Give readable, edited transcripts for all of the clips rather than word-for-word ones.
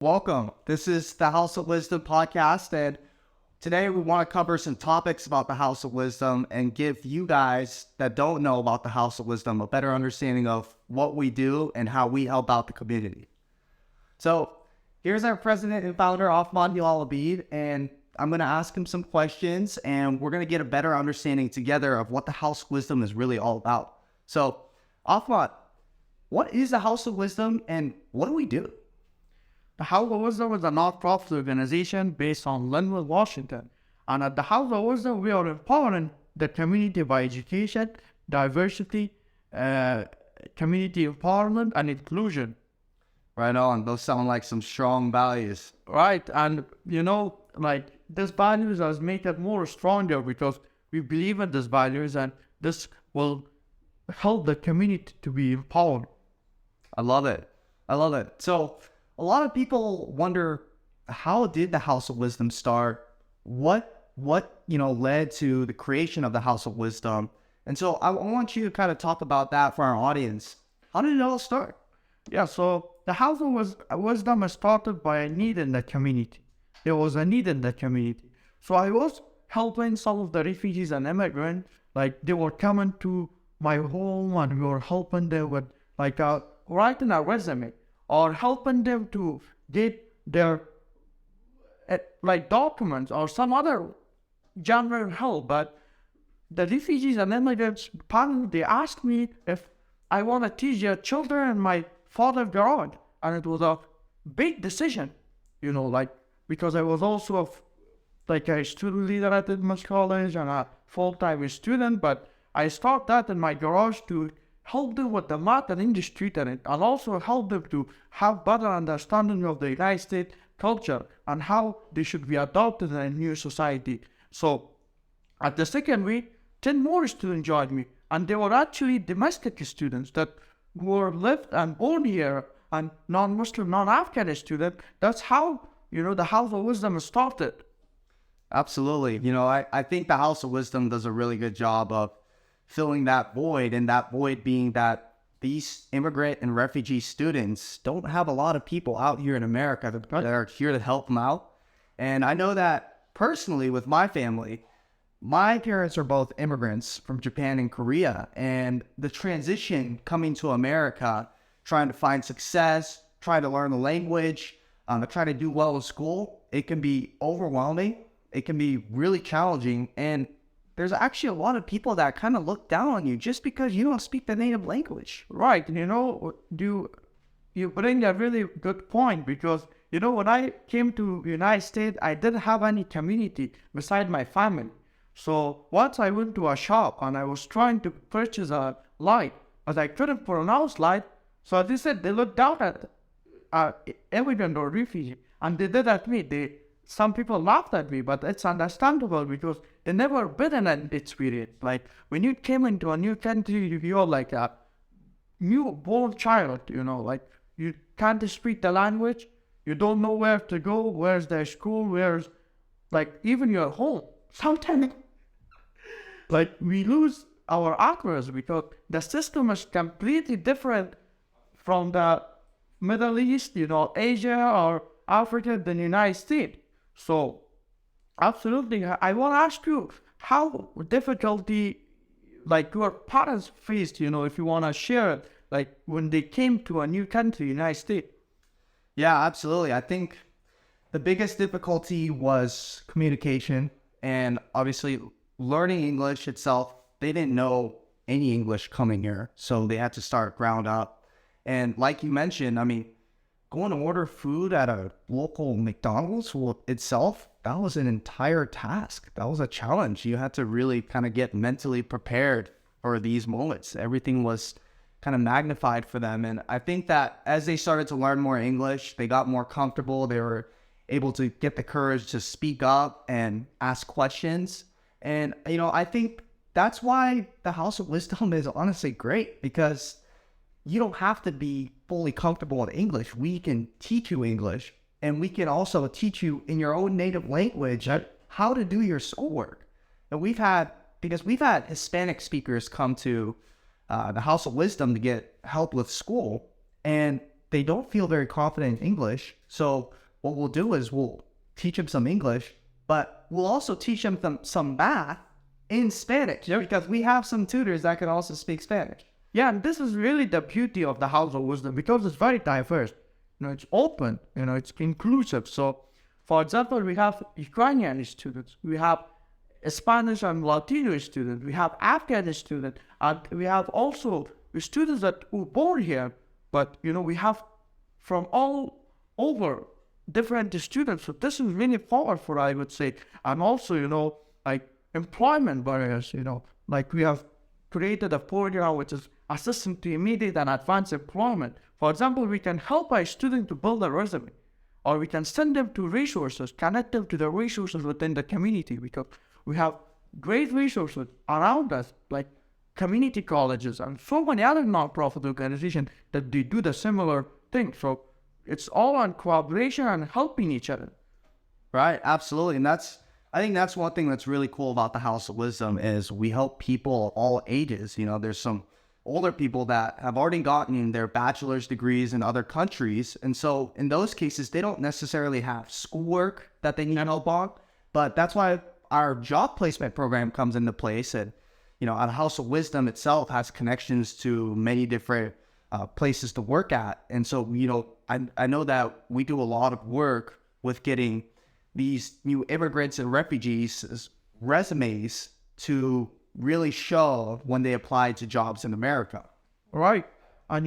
Welcome. This is the House of Wisdom podcast, and today we want to cover some topics about the House of Wisdom and give you guys that don't know about the House of Wisdom a better understanding of what we do and how we help out the community. So here's our president and founder, Ahmad Abid, and I'm going to ask him some questions, and we're going to get a better understanding together of what the House of Wisdom is really all about. So, Ahmad, what is the House of Wisdom, and what do we do? The House of Wisdom is a non-profit organization based on Linwood, Washington. And at the House of Wisdom, we are empowering the community by education, diversity, community empowerment, and inclusion. Right on. Those sound like some strong values. Right. And, these values has made it more stronger because we believe in these values and this will help the community to be empowered. I love it. So, a lot of people wonder, how did the House of Wisdom start? What led to the creation of the House of Wisdom? And so I want you to kind of talk about that for our audience. How did it all start? Yeah, so the House of Wisdom was started by a need in the community. There was a need in the community. So I was helping some of the refugees and immigrants, they were coming to my home and we were helping them with writing a resume, or helping them to get their documents or some other general help. But the refugees and immigrants, they asked me if I want to teach their children in my father's garage. And it was a big decision, because I was also a student leader at Edmonds College and a full-time student, but I started that in my garage to help them with the math and English treatment, and also help them to have better understanding of the United States culture and how they should be adopted in a new society. So at the second week, 10 more students joined me, and they were actually domestic students that were lived and born here, and non-Muslim, non-Afghan students. That's how, the House of Wisdom started. Absolutely. I think the House of Wisdom does a really good job of filling that void, and that void being that these immigrant and refugee students don't have a lot of people out here in America that are here to help them out. And I know that personally with my family, my parents are both immigrants from Japan and Korea, and the transition coming to America, trying to find success, trying to learn the language, trying to do well in school, it can be overwhelming. It can be really challenging, and there's actually a lot of people that kind of look down on you just because you don't speak the native language. Right. You bring a really good point, because, when I came to the United States, I didn't have any community beside my family. So once I went to a shop and I was trying to purchase a light, but I couldn't pronounce light. So they said they looked down at immigrant or refugee, and they did at me. Some people laughed at me, but it's understandable because they never been in an experience. When you came into a new country, you're like a newborn child, you can't speak the language, you don't know where to go, where's the school, where's, even your home. Sometimes, we lose our address because the system is completely different from the Middle East, Asia or Africa than the United States. So, absolutely, I want to ask you how difficulty, your parents faced, if you want to share it, when they came to a new country, United States. Yeah, absolutely. I think the biggest difficulty was communication, and obviously learning English itself. They didn't know any English coming here, so they had to start ground up. And like you mentioned, going to order food at a local McDonald's itself, that was an entire task. That was a challenge. You had to really kind of get mentally prepared for these moments. Everything was kind of magnified for them. And I think that as they started to learn more English, they got more comfortable. They were able to get the courage to speak up and ask questions. And, I think that's why the House of Wisdom is honestly great, because you don't have to be fully comfortable in English. We can teach you English, and we can also teach you in your own native language how to do your schoolwork. And we've had Hispanic speakers come to the House of Wisdom to get help with school, and they don't feel very confident in English. So what we'll do is we'll teach them some English, but we'll also teach them some math in Spanish, because we have some tutors that can also speak Spanish. Yeah, and this is really the beauty of the House of Wisdom, because it's very diverse. It's open, it's inclusive. So, for example, we have Ukrainian students, we have Spanish and Latino students, we have Afghan students, and we have also students that were born here, but we have from all over different students. So this is really powerful, I would say. And also, like employment barriers, like we have created a program which is assistant to immediate and advanced employment. For example, we can help a student to build a resume, or we can send them to resources, connect them to the resources within the community, because we have great resources around us, like community colleges and so many other nonprofit organizations that they do the similar thing. So it's all on cooperation and helping each other. Right, absolutely. And I think that's one thing that's really cool about the House of Wisdom is we help people of all ages. There's some older people that have already gotten their bachelor's degrees in other countries. And so in those cases, they don't necessarily have schoolwork that they need help on. But that's why our job placement program comes into place. And, our House of Wisdom itself has connections to many different places to work at. And so, I know that we do a lot of work with getting these new immigrants and refugees' resumes to really show when they apply to jobs in America. Right. And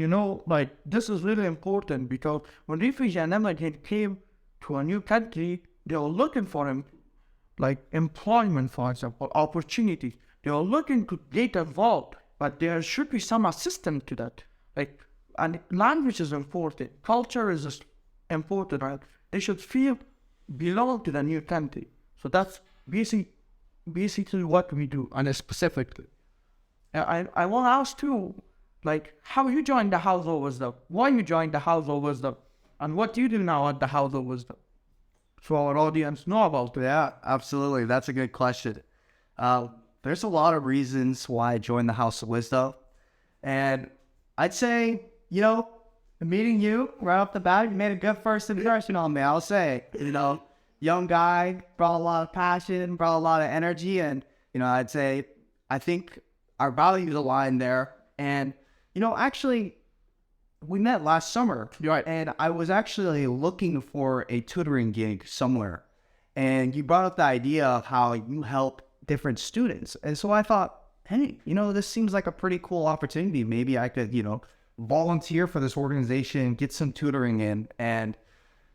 this is really important, because when refugees and immigrants came to a new country, they were looking for employment, for example, opportunities. They were looking to get involved, but there should be some assistance to that. And language is important, culture is important, right? They should feel belong to the new country. So that's basically what we do, and specifically. I want to ask too, how you joined the House of Wisdom, why you joined the House of Wisdom, and what do you do now at the House of Wisdom, so our audience know about it. Yeah, absolutely. That's a good question. There's a lot of reasons why I joined the House of Wisdom. And I'd say, meeting you right off the bat, you made a good first impression on me, I'll say. Young guy, brought a lot of passion, brought a lot of energy. And, I'd say, I think our values align there. And, actually, we met last summer. Right. And I was actually looking for a tutoring gig somewhere. And you brought up the idea of how you help different students. And so I thought, hey, this seems like a pretty cool opportunity. Maybe I could, volunteer for this organization, get some tutoring in. And,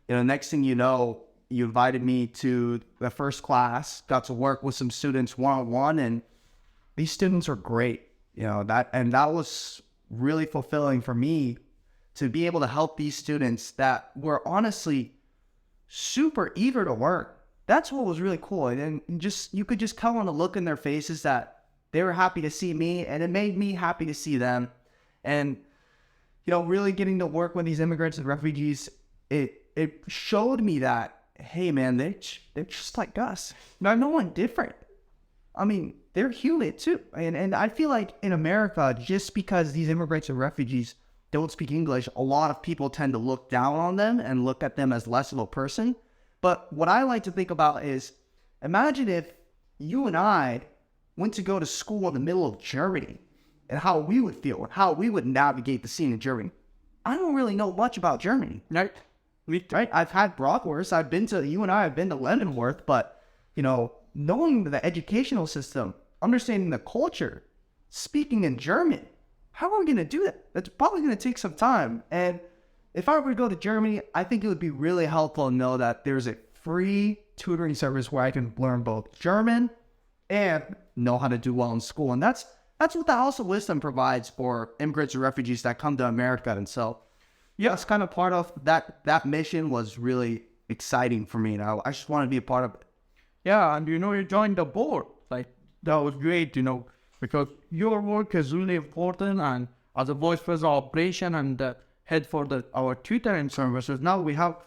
next thing you know, you invited me to the first class, got to work with some students one-on-one, and these students are great. That was really fulfilling for me to be able to help these students that were honestly super eager to learn. That's what was really cool. And you could just tell on the look in their faces that they were happy to see me, and it made me happy to see them. And, really getting to work with these immigrants and refugees, it showed me that, hey man, they're just like us. Now, no one different. I mean, they're human too. And I feel like in America, just because these immigrants and refugees don't speak English, a lot of people tend to look down on them and look at them as less of a person. But what I like to think about is, imagine if you and I went to go to school in the middle of Germany, and how we would feel, and how we would navigate the scene in Germany. I don't really know much about Germany, right? I've had bratwurst, you and I have been to Leavenworth, but, knowing the educational system, understanding the culture, speaking in German, how are we going to do that? That's probably going to take some time. And if I were to go to Germany, I think it would be really helpful to know that there's a free tutoring service where I can learn both German and know how to do well in school. And that's what the House of Wisdom provides for immigrants and refugees that come to America. And so, yeah, it's kind of part of that mission was really exciting for me. And I just want to be a part of it. Yeah, and you joined the board. That was great, because your work is really important. And as a vice president of operation and the head for our tutoring services, now we have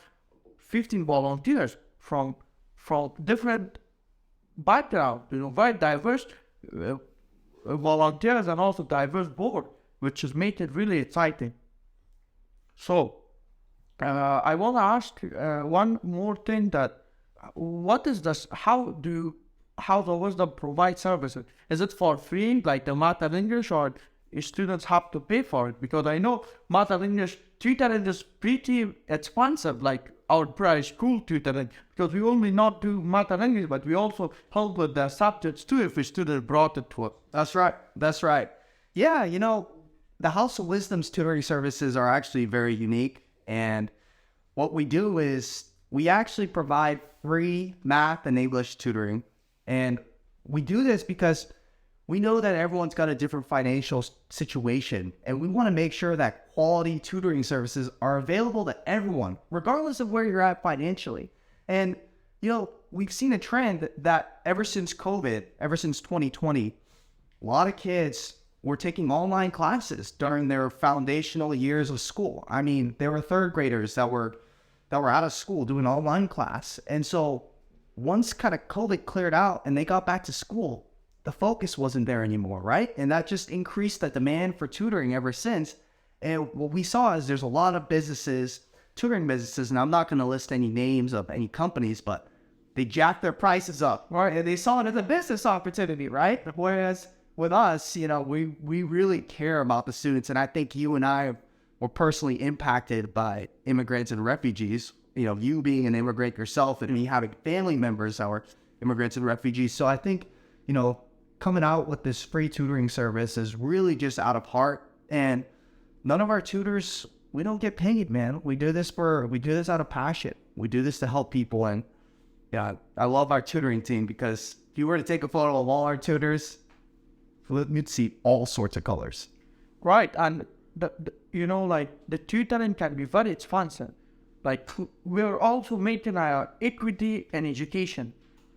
15 volunteers from different backgrounds, very diverse volunteers, and also diverse board, which has made it really exciting. So I want to ask one more thing, that what is this? How the wisdom provide services? Is it for free, like the math and English, or students have to pay for it? Because I know math and English tutoring is pretty expensive, like our price school tutoring, because we only not do math and English, but we also help with the subjects too if a student brought it to us. That's right. That's right. Yeah, the House of Wisdom's tutoring services are actually very unique. And what we do is we actually provide free math and English tutoring. And we do this because we know that everyone's got a different financial situation. And we want to make sure that quality tutoring services are available to everyone, regardless of where you're at financially. And, we've seen a trend that ever since COVID, ever since 2020, a lot of kids were taking online classes during their foundational years of school. I mean, there were third graders that were out of school doing online class. And so once kind of COVID cleared out and they got back to school, the focus wasn't there anymore, right? And that just increased the demand for tutoring ever since. And what we saw is there's a lot of businesses, tutoring businesses, and I'm not going to list any names of any companies, but they jacked their prices up, right? And they saw it as a business opportunity, right? Whereas with us, we really care about the students. And I think you and I were personally impacted by immigrants and refugees, you being an immigrant yourself and me having family members that were immigrants and refugees. So I think, coming out with this free tutoring service is really just out of heart. And none of our tutors, we don't get paid, man. We do this out of passion. We do this to help people. And yeah, I love our tutoring team, because if you were to take a photo of all our tutors, you'd see all sorts of colors. Right, and the tutoring can be very expensive. Like, we're also making our equity in education.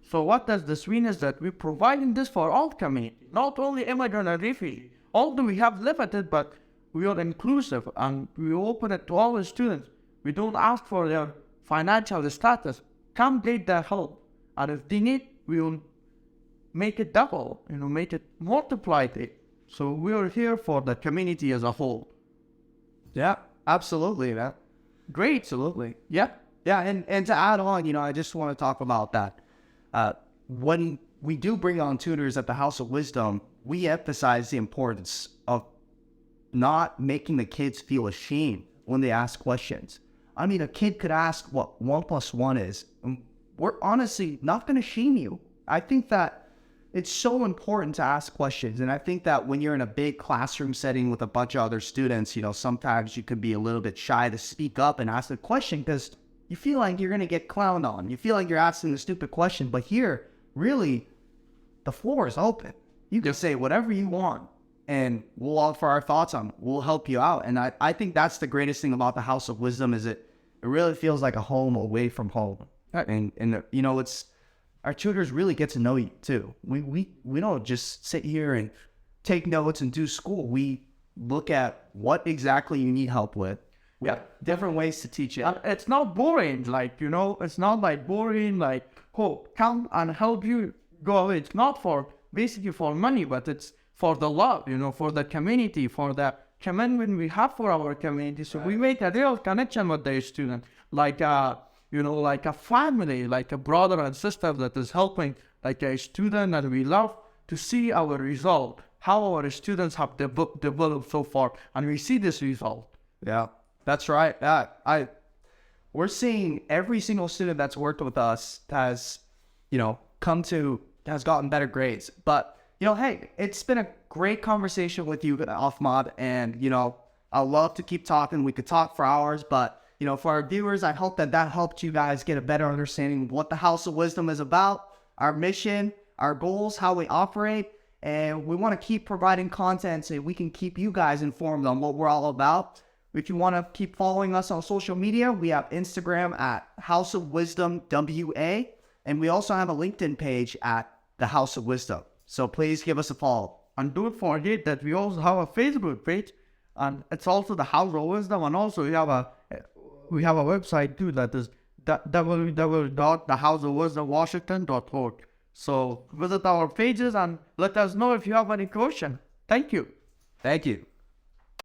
So what does this mean is that we're providing this for all community, not only immigrant and refugee. Although we have limited, but we are inclusive and we open it to all the students. We don't ask for their financial status. Come get their help. And if they need, we will make it double, make it multiplied it. So we are here for the community as a whole. Yeah, absolutely, man. Great. Absolutely. Yeah. Yeah, and to add on, I just want to talk about that. When we do bring on tutors at the House of Wisdom, we emphasize the importance of not making the kids feel ashamed when they ask questions. I mean, a kid could ask what 1 + 1 is. And we're honestly not going to shame you. I think that it's so important to ask questions. And I think that when you're in a big classroom setting with a bunch of other students, sometimes you could be a little bit shy to speak up and ask a question because you feel like you're going to get clowned on. You feel like you're asking a stupid question. But here, really, the floor is open. You can say whatever you want, and we'll offer our thoughts on it. We'll help you out. And I think that's the greatest thing about the House of Wisdom is it really feels like a home away from home. And it's our tutors really get to know you too. We don't just sit here and take notes and do school. We look at what exactly you need help with. We have different ways to teach it. It's not boring, it's not like boring, come and help you go away. It's not basically for money, but it's for the love, for the community, for the commitment we have for our community. So we make a real connection with the student, like a family, like a brother and sister that is helping, like a student, and we love to see our result, how our students have developed so far, and we see this result. Yeah, that's right. We're seeing every single student that's worked with us has gotten better grades. But, hey, it's been a great conversation with you, Ahmad, and, I love to keep talking. We could talk for hours, but, for our viewers, I hope that helped you guys get a better understanding of what the House of Wisdom is about, our mission, our goals, how we operate, and we want to keep providing content so we can keep you guys informed on what we're all about. If you want to keep following us on social media, we have Instagram at House of Wisdom WA, and we also have a LinkedIn page at the House of Wisdom. So please give us a follow. And don't forget that we also have a Facebook page, and it's also the House of Wisdom, and also we have a website too that is www.thehouseofwisdomwashington.org. So visit our pages and let us know if you have any question. Thank you. Thank you.